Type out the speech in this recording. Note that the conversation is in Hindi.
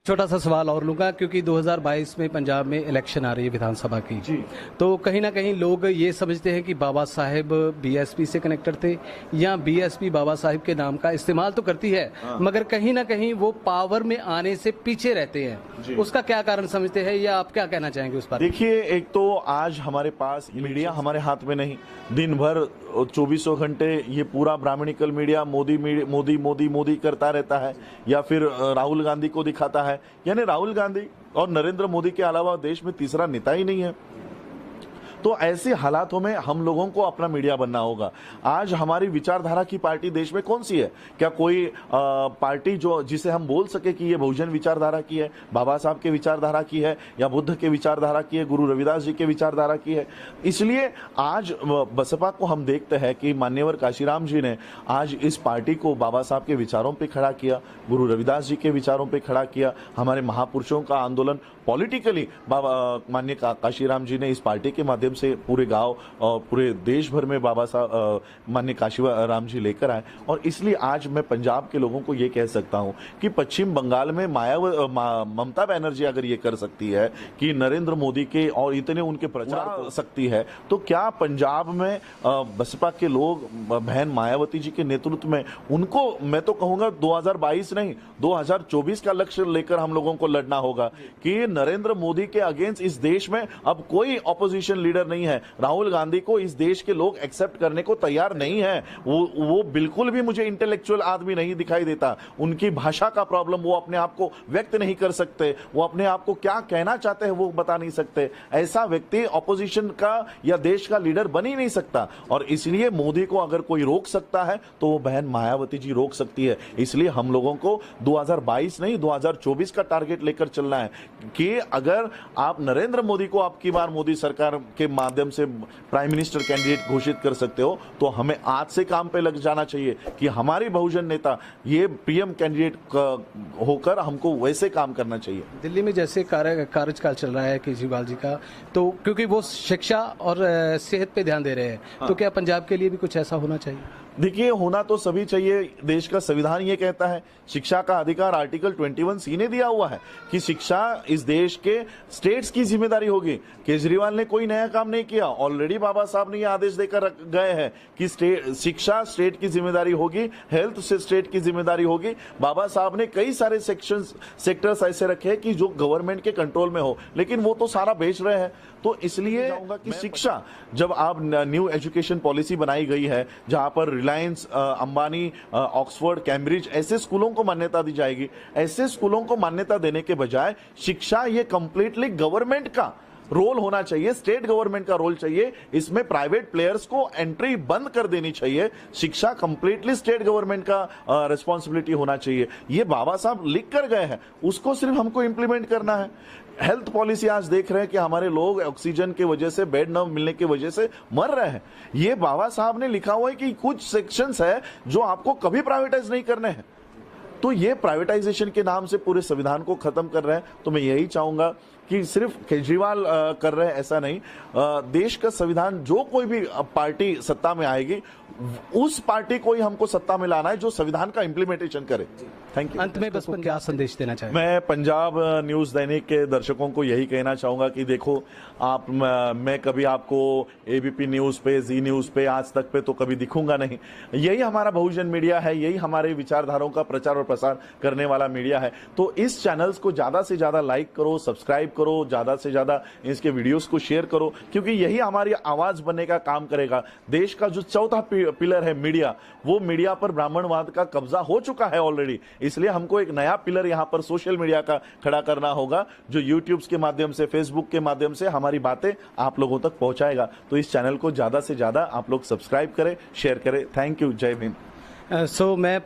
छोटा सा सवाल और लूंगा क्योंकि 2022 में पंजाब में इलेक्शन आ रही है विधानसभा की जी। तो कहीं ना कहीं लोग ये समझते हैं कि बाबा साहेब बीएसपी से कनेक्टेड थे या बीएसपी बाबा साहेब के नाम का इस्तेमाल तो करती है मगर कहीं ना कहीं वो पावर में आने से पीछे रहते हैं। उसका क्या कारण समझते हैं या आप क्या कहना चाहेंगे उस पर? देखिए, एक तो आज हमारे पास मीडिया हमारे हाथ में नहीं, दिन भर 2400 घंटे ये पूरा ब्राह्मणिकल मीडिया मोदी मोदी मोदी मोदी करता रहता है या फिर राहुल गांधी को दिखाता है। यानी राहुल गांधी और नरेंद्र मोदी के अलावा देश में तीसरा नेता ही नहीं है। तो ऐसे हालातों में हम लोगों को अपना मीडिया बनना होगा। आज हमारी विचारधारा की पार्टी देश में कौन सी है? क्या कोई पार्टी जो जिसे हम बोल सके कि ये बहुजन विचारधारा की है, बाबा साहब के विचारधारा की है या बुद्ध के विचारधारा की है, गुरु रविदास जी के विचारधारा की है? इसलिए आज बसपा को हम देखते हैं कि मान्यवर काशीराम जी ने आज इस पार्टी को बाबा साहब के विचारों पर खड़ा किया, गुरु रविदास जी के विचारों पर खड़ा किया। हमारे महापुरुषों का आंदोलन पॉलिटिकली बाबा मान्य काशीराम जी ने इस पार्टी के माध्यम से पूरे गांव और पूरे देश भर में बाबा साहब मान्य काशीराम जी लेकर आए। और इसलिए आज मैं पंजाब के लोगों को ये कह सकता हूं कि पश्चिम बंगाल में ममता बनर्जी अगर ये कर सकती है कि नरेंद्र मोदी के और इतने उनके प्रचार कर सकती है, तो क्या पंजाब में बसपा के लोग बहन मायावती जी के नेतृत्व में उनको, मैं तो कहूंगा 2022 नहीं 2024 का लक्ष्य लेकर हम लोगों को लड़ना होगा कि नरेंद्र मोदी के अगेंस्ट इस देश में अब कोई ऑपोजिशन लीडर नहीं है। राहुल गांधी को इस देश के लोग एक्सेप्ट करने को तैयार नहीं है। वो बिल्कुल भी मुझे इंटेलेक्चुअल आदमी नहीं दिखाई देता। उनकी भाषा का प्रॉब्लम, वो अपने आप को व्यक्त नहीं कर सकते, वो अपने आप को क्या कहना चाहते हैं वो बता नहीं सकते। ऐसा व्यक्ति ऑपोजिशन का या देश का लीडर बन ही नहीं सकता। और इसलिए मोदी को अगर कोई रोक सकता है तो वो बहन मायावती जी रोक सकती है। इसलिए हम लोगों को 2022 नहीं 2024 का टारगेट लेकर चलना है कि अगर आप नरेंद्र मोदी को आपकी बार मोदी सरकार के माध्यम से प्राइम मिनिस्टर कैंडिडेट घोषित कर सकते हो, तो हमें आज से काम पे लग जाना चाहिए कि हमारी बहुजन नेता ये पीएम कैंडिडेट होकर हमको वैसे काम करना चाहिए। दिल्ली में जैसे कार्यकाल चल रहा है केजरीवाल जी का, तो क्योंकि वो शिक्षा और सेहत पे ध्यान दे रहे हैं, तो क्या पंजाब के लिए भी कुछ ऐसा होना चाहिए? देखिए, होना तो सभी चाहिए। देश का संविधान ये कहता है, शिक्षा का अधिकार आर्टिकल 21C ने दिया हुआ है कि शिक्षा इस देश के स्टेट्स की जिम्मेदारी होगी। केजरीवाल ने कोई नया काम नहीं किया, ऑलरेडी बाबा साहब ने ये आदेश देकर गए हैं कि शिक्षा स्टेट की जिम्मेदारी होगी, हेल्थ से स्टेट की जिम्मेदारी होगी। बाबा साहब ने कई सारे सेक्टर्स ऐसे रखे हैं कि जो गवर्नमेंट के कंट्रोल में हो, लेकिन वो तो सारा बेच रहे हैं। तो इसलिए चाहूंगा कि शिक्षा, जब आप न्यू एजुकेशन पॉलिसी बनाई गई है जहां पर रिलायंस, अंबानी, ऑक्सफोर्ड, कैम्ब्रिज ऐसे स्कूलों को मान्यता दी जाएगी, ऐसे स्कूलों को मान्यता देने के बजाय शिक्षा ये कंप्लीटली गवर्नमेंट का रोल होना चाहिए, स्टेट गवर्नमेंट का रोल चाहिए। इसमें प्राइवेट प्लेयर्स को एंट्री बंद कर देनी चाहिए। शिक्षा कंप्लीटली स्टेट गवर्नमेंट का रिस्पॉन्सिबिलिटी होना चाहिए। ये बाबा साहब लिख कर गए हैं, उसको सिर्फ हमको इंप्लीमेंट करना है। हेल्थ पॉलिसी आज देख रहे हैं कि हमारे लोग ऑक्सीजन की वजह से, बेड न मिलने की वजह से मर रहे हैं। ये बाबा साहब ने लिखा हुआ है कि कुछ सेक्शंस है जो आपको कभी प्राइवेटाइज नहीं करने हैं। तो ये प्राइवेटाइजेशन के नाम से पूरे संविधान को खत्म कर रहे हैं। तो मैं यही चाहूंगा कि सिर्फ केजरीवाल कर रहे हैं ऐसा नहीं, देश का संविधान, जो कोई भी पार्टी सत्ता में आएगी उस पार्टी को ही हमको सत्ता में लाना है जो संविधान का इंप्लीमेंटेशन करे। Thank you. अंत में बस क्या संदेश देना चाहिए? मैं पंजाब न्यूज दैनिक के दर्शकों को यही कहना चाहूंगा कि देखो, आप मैं कभी आपको एबीपी न्यूज पे, जी न्यूज पे, आज तक पे तो कभी दिखूंगा नहीं। यही हमारा बहुजन मीडिया है, यही हमारे विचारधाराओं का प्रचार और प्रसार करने वाला मीडिया है। तो इस चैनल्स को ज्यादा से ज्यादा लाइक करो, सब्सक्राइब करो, ज्यादा से ज्यादा इसके वीडियोस को शेयर करो, क्योंकि यही हमारी आवाज बनने का काम करेगा। देश का जो चौथा पिलर है मीडिया, वो मीडिया पर ब्राह्मणवाद का कब्जा हो चुका है ऑलरेडी। इसलिए हमको एक नया पिलर यहां पर सोशल मीडिया का खड़ा करना होगा, जो यूट्यूब के माध्यम से, फेसबुक के माध्यम से हमारी बातें आप लोगों तक पहुंचाएगा। तो इस चैनल को ज्यादा से ज्यादा आप लोग सब्सक्राइब करें, शेयर करें। Thank you. जय भीम। मैं